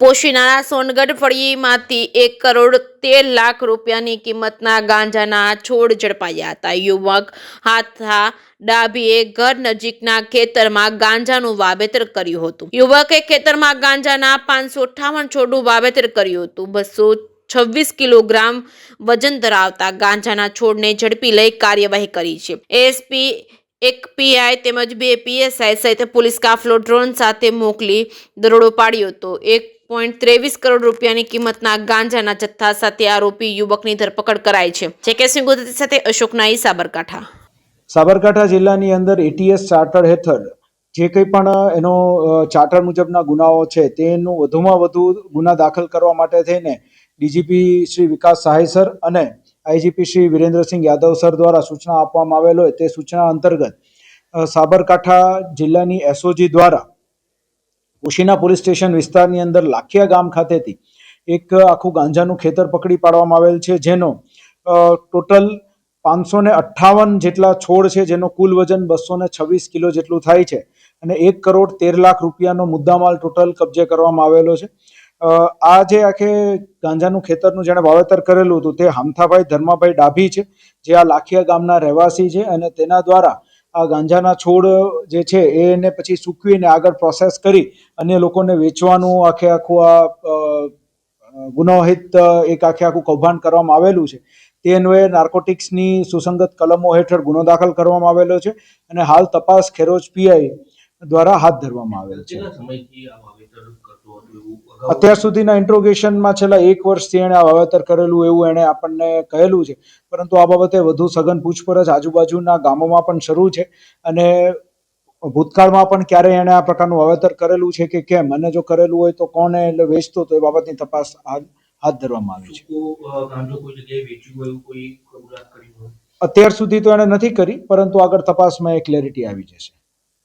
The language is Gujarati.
પોશીનાના સોનગઢ ફળીમાંથી 1,13,00,000 રૂપિયાની કિંમતના ગાંજાના છોડ ઝડપાયા હતા. યુવક હાથા ડાભીએ ઘર નજીકના ખેતરમાં ગાંજાનું વાવેતર કર્યું હતું. યુવકે ખેતરમાં ગાંજાના 558 છોડનું વાવેતર કર્યું હતું. 226 કિલોગ્રામ વજન ધરાવતા ગાંજાના છોડને ઝડપી લઈ કાર્યવાહી કરી છે. એએસપી, એક પીઆઈ તેમજ 2 પીએસઆઈ સહિત પોલીસ કાફલો ડ્રોન સાથે મોકલી દરોડો પાડ્યો હતો. 1.23 કરોડ રૂપિયાની કિંમતના ગાંજાના જથ્થા સાથે આરોપી યુવકની ધરપકડ કરાઈ છે. જેકે સિંહ ગુજરાતી સાથે અશોક નાઈ, સાબરકાંઠા. સાબરકાંઠા જિલ્લાની અંદર એટીએસ ચાર્ટર હેઠળ જે કંઈ પણ એનો ચાર્ટર મુજબના ગુનાઓ છે તેનું વધુમાં વધુ ગુના દાખલ કરવા માટે થઈને ડીજીપી શ્રી વિકાસ સહાય સર અને આઈજીપી શ્રી વિરેન્દ્રસિંહ યાદવ સર દ્વારા સૂચના આપવામાં આવેલ હોય તે સૂચના અંતર્ગત સાબરકાંઠા જિલ્લાની એસઓજી દ્વારા પોશીના પોલીસ સ્ટેશન વિસ્તારની અંદર લાખિયા ગામ ખાતેથી એક આખું ગાંજાનું ખેતર પકડી પાડવામાં આવેલ છે, જેનો ટોટલ 558 જેટલા છોડ છે, જેનો કુલ વજન 226 કિલો જેટલું થાય છે અને 1,13,00,000 રૂપિયાનો મુદ્દામાલ ટોટલ કબજે કરવામાં આવેલો છે. આ જે આખે ગાંજાનું ખેતરનું જેણે વાવેતર કરેલું હતું તે હામથાભાઈ ધર્માભાઈ ડાભી છે, જે આ લાખિયા ગામના રહેવાસી છે અને તેના દ્વારા આ ગાંજાના છોડ જે છે એને પછી સૂકવીને આગળ પ્રોસેસ કરી અન્ય લોકોને વેચવાનું આખું આ ગુનાહિત એક આખું કૌભાંડ કરવામાં આવેલું છે. તે અન્વયે નાર્કોટિક્સની સુસંગત કલમો હેઠળ ગુનો દાખલ કરવામાં આવેલો છે અને હાલ તપાસ ખેરોજ પીઆઈ દ્વારા હાથ ધરવામાં આવેલ છે. અત્યાર સુધીના ઇન્ટ્રોગેશનમાં છેલ્લા 1 વર્ષથી એણે આ વાવેતર કરેલું એવું એણે આપણને કહેલું છે, પરંતુ આ બાબતે વધુ સઘન પૂછપરછ આજુબાજુના ગામોમાં પણ શરૂ છે અને ભૂતકાળમાં પણ ક્યારે એણે આ પ્રકારનું વાવેતર કરેલું છે કે કેમ, અને જો કરેલું હોય તો કોને એટલે વેચતો તો એ બાબતની તપાસ હાથ ધરવામાં આવી છે. અત્યાર સુધી તો એણે નથી કરી, પરંતુ આગળ તપાસમાં એ ક્લેરિટી આવી જશે.